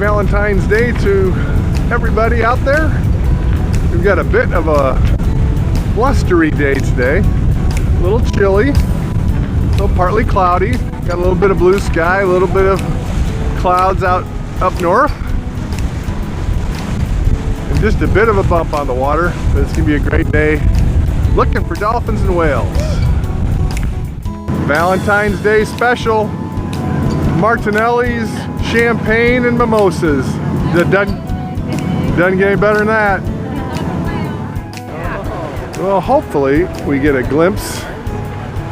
Valentine's Day to everybody out there. We've got a bit of a blustery day today. A little chilly, a little partly cloudy. Got a little bit of blue sky, a little bit of clouds out up north. And just a bit of a bump on the water, but it's gonna be a great day looking for dolphins and whales. Valentine's Day special, Martinelli's, champagne, and mimosas. Doesn't get any better than that. Well, hopefully we get a glimpse.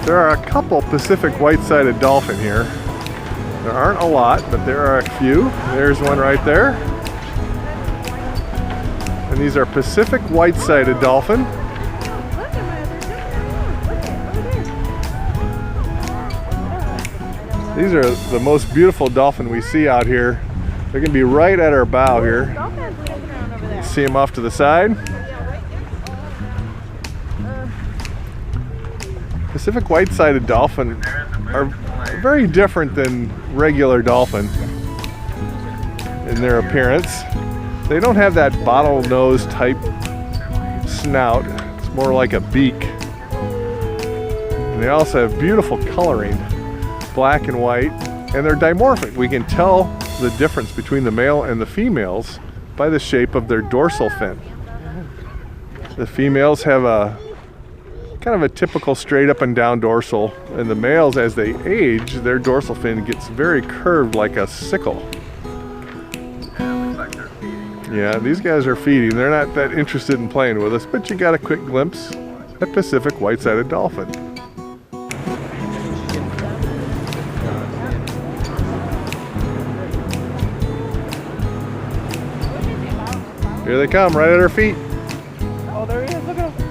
There are a couple Pacific white-sided dolphin here. There aren't a lot, but there are a few. There's one right there. And these are Pacific white-sided dolphin. These are the most beautiful dolphin we see out here. They're gonna be right at our bow here. See them off to the side. Pacific white-sided dolphin are very different than regular dolphin in their appearance. They don't have that bottlenose type snout. It's more like a beak. And they also have beautiful coloring, black and white, and they're dimorphic. We can tell the difference between the male and the females by the shape of their dorsal fin. The females have a kind of a typical straight up and down dorsal, and the males, as they age, their dorsal fin gets very curved like a sickle. Yeah, these guys are feeding. They're not that interested in playing with us, but you got a quick glimpse at Pacific white-sided dolphin. Here they come, right at our feet. Oh, there he is, look at him.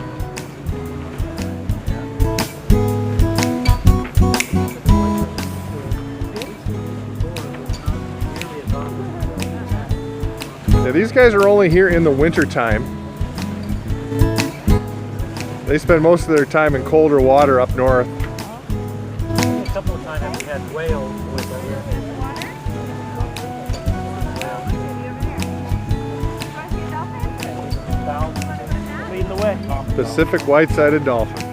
Yeah, these guys are only here in the winter time. They spend most of their time in colder water up north. A couple of times we had whales with them. Leading the way. Pacific white-sided dolphin.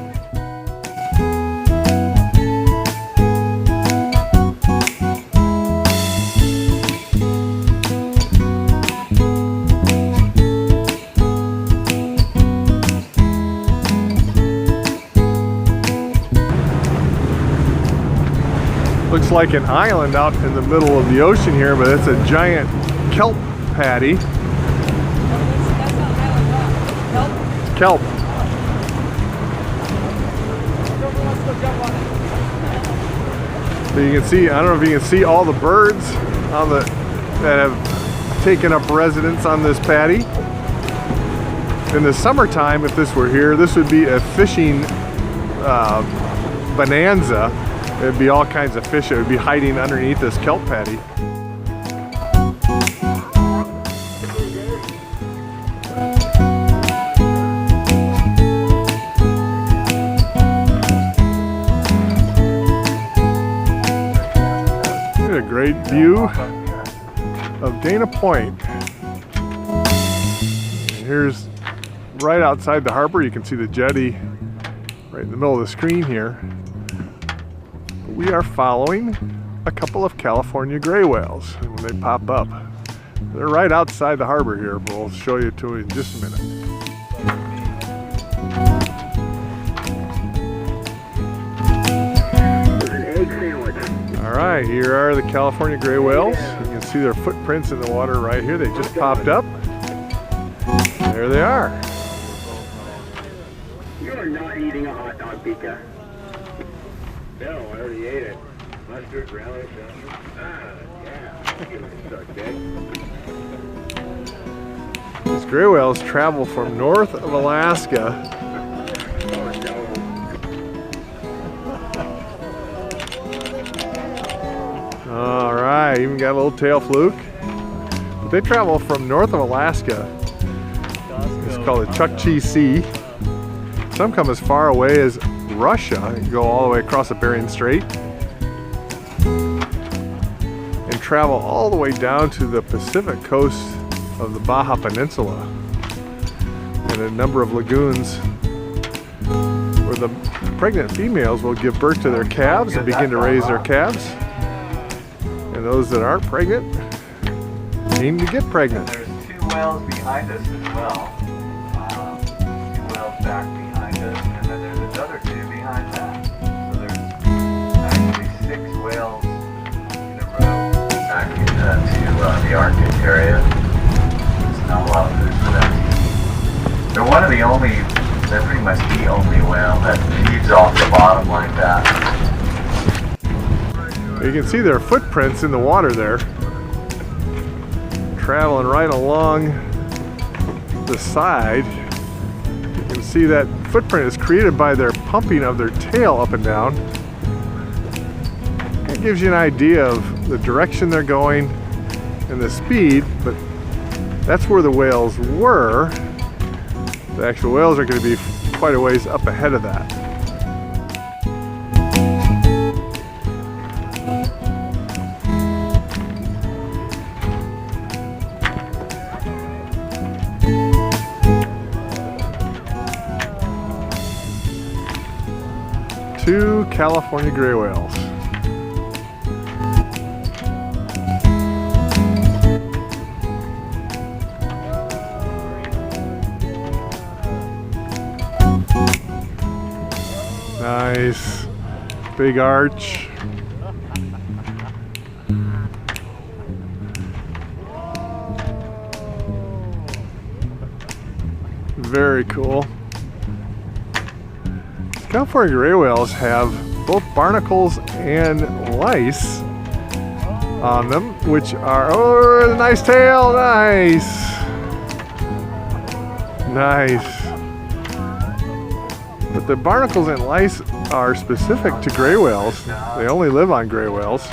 Looks like an island out in the middle of the ocean here, but it's a giant kelp patty. Kelp. So you can see, I don't know if you can see all the birds on that have taken up residence on this patty. In the summertime, if this were here, this would be a fishing bonanza. There'd be all kinds of fish that would be hiding underneath this kelp patty. A great view of Dana Point. And here's right outside the harbor. You can see the jetty right in the middle of the screen here. We are following a couple of California gray whales when they pop up. They're right outside the harbor here. We'll show you to in just a minute. All right, here are the California gray whales. You can see their footprints in the water right here. They just popped up. There they are. You're not eating a hot dog, Pika. No, I already ate it. Mustard, relish, yeah. You suck, Dick. These gray whales travel from north of Alaska. All right, even got a little tail fluke. But they travel from north of Alaska. It's called the Chukchi Sea. Some come as far away as Russia and go all the way across the Bering Strait. And travel all the way down to the Pacific coast of the Baja Peninsula and a number of lagoons where the pregnant females will give birth to their calves and begin to raise their calves. And those that aren't pregnant aim to get pregnant. There's 2 whales behind us as well. 2 whales back behind us, and then there's another 2 behind that. So there's actually 6 whales in a row back into the Arctic area. There's not a lot of food for them. They're one of the only, they're pretty much the only whale that feeds off the bottom like that. You can see their footprints in the water there, traveling right along the side. You can see that footprint is created by their pumping of their tail up and down. It gives you an idea of the direction they're going and the speed, but that's where the whales were. The actual whales are going to be quite a ways up ahead of that. Two California gray whales. Nice. Big arch. Very cool. California gray whales have both barnacles and lice on them, which are, oh, the nice tail, nice. Nice. But the barnacles and lice are specific to gray whales. They only live on gray whales.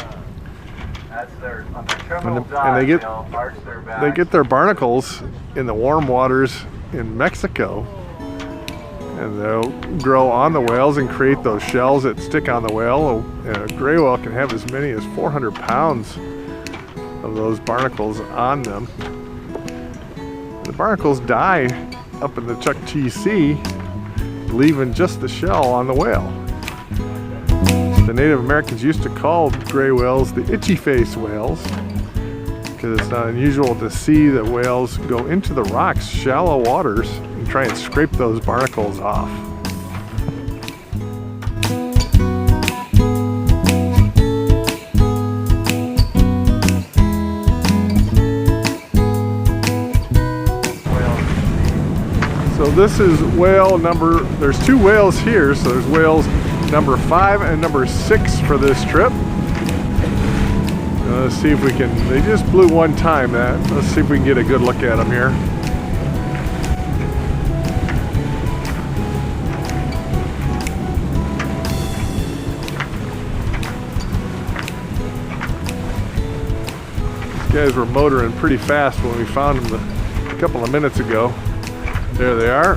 That's their, on their terminal And dive, they get- they'll arch their back. They get their barnacles in the warm waters in Mexico. And they'll grow on the whales and create those shells that stick on the whale. And a gray whale can have as many as 400 pounds of those barnacles on them. The barnacles die up in the Chukchi Sea, leaving just the shell on the whale. The Native Americans used to call gray whales the itchy face whales because it's not unusual to see that whales go into the rocks, shallow waters, and try and scrape those barnacles off. So this is whale number, there's 2 whales here, so there's whales number 5 and number 6 for this trip. Let's see if we can, they just blew one time. Let's see if we can get a good look at them here. These guys were motoring pretty fast when we found them a couple of minutes ago. There they are.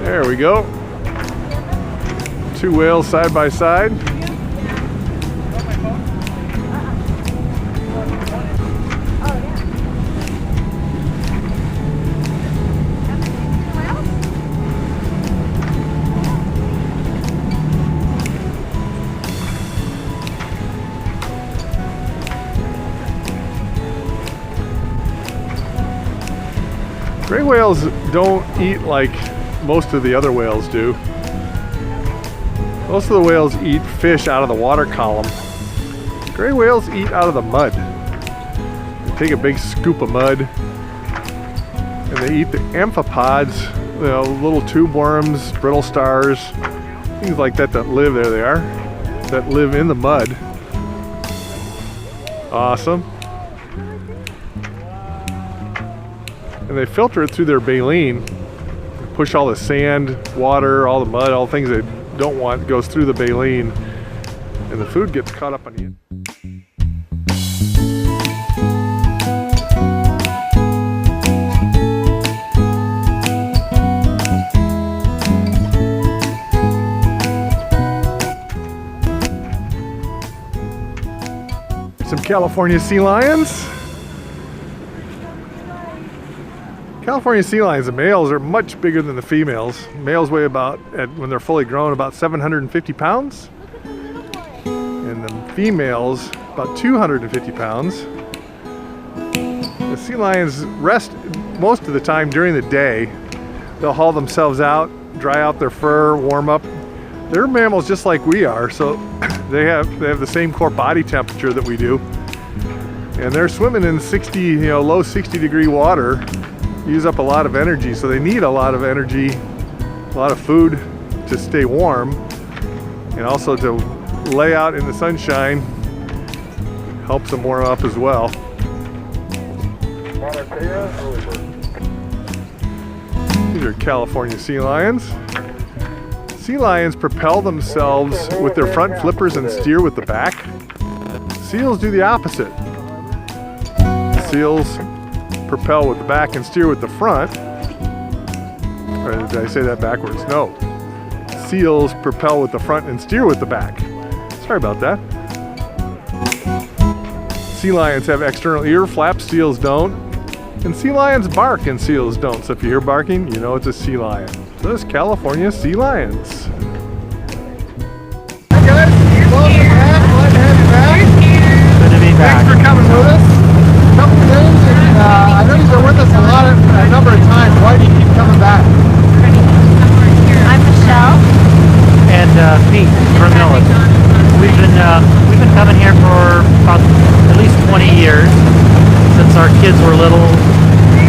There we go. 2 whales side by side. Gray whales don't eat like most of the other whales do. Most of the whales eat fish out of the water column. Gray whales eat out of the mud. They take a big scoop of mud and they eat the amphipods, you know, little tube worms, brittle stars, things like that that live, there they are, that live in the mud. Awesome. And they filter it through their baleen, push all the sand, water, all the mud, all the things they don't want goes through the baleen, and the food gets caught up on the Some California sea lions. California sea lions, the males are much bigger than the females. Males weigh about, when they're fully grown, about 750 pounds. And the females, about 250 pounds. The sea lions rest most of the time during the day. They'll haul themselves out, dry out their fur, warm up. They're mammals just like we are, so they have the same core body temperature that we do. And they're swimming in 60, low 60-degree water. Use up a lot of energy, so they need a lot of energy, a lot of food to stay warm, and also to lay out in the sunshine helps them warm up as well. These are California sea lions. Sea lions propel themselves with their front flippers and steer with the back. Seals do the opposite. Seals propel with the back and steer with the front. Or did I say that backwards? No. Seals propel with the front and steer with the back. Sorry about that. Sea lions have external ear flaps, seals don't. And sea lions bark and seals don't. So if you hear barking, you know it's a sea lion. So there's California sea lions. Hi guys, welcome back. Glad to have you back. Good to be back. Thanks for coming with us. A couple of days, and I know you've been with us a number of times. Why do you keep coming back? I'm Michelle. And Pete Vermillion. We've been coming here for about at least 20 years since our kids were little,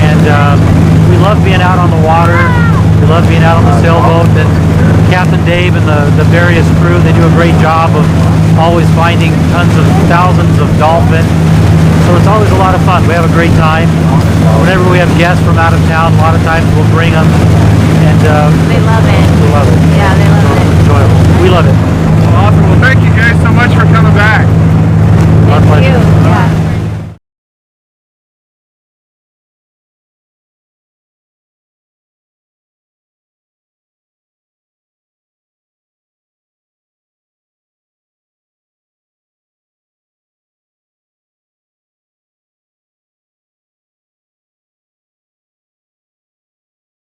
and we love being out on the water. We love being out on the sailboat, and Captain Dave and the various crew, they do a great job of always finding thousands of dolphin. So it's always a lot of fun. We have a great time. Whenever we have guests from out of town, a lot of times we'll bring them, and They love it. we love it. Yeah, they love it. Enjoyable. We love it. Awesome. Well, thank you guys so much for coming back. Our Thank pleasure. you.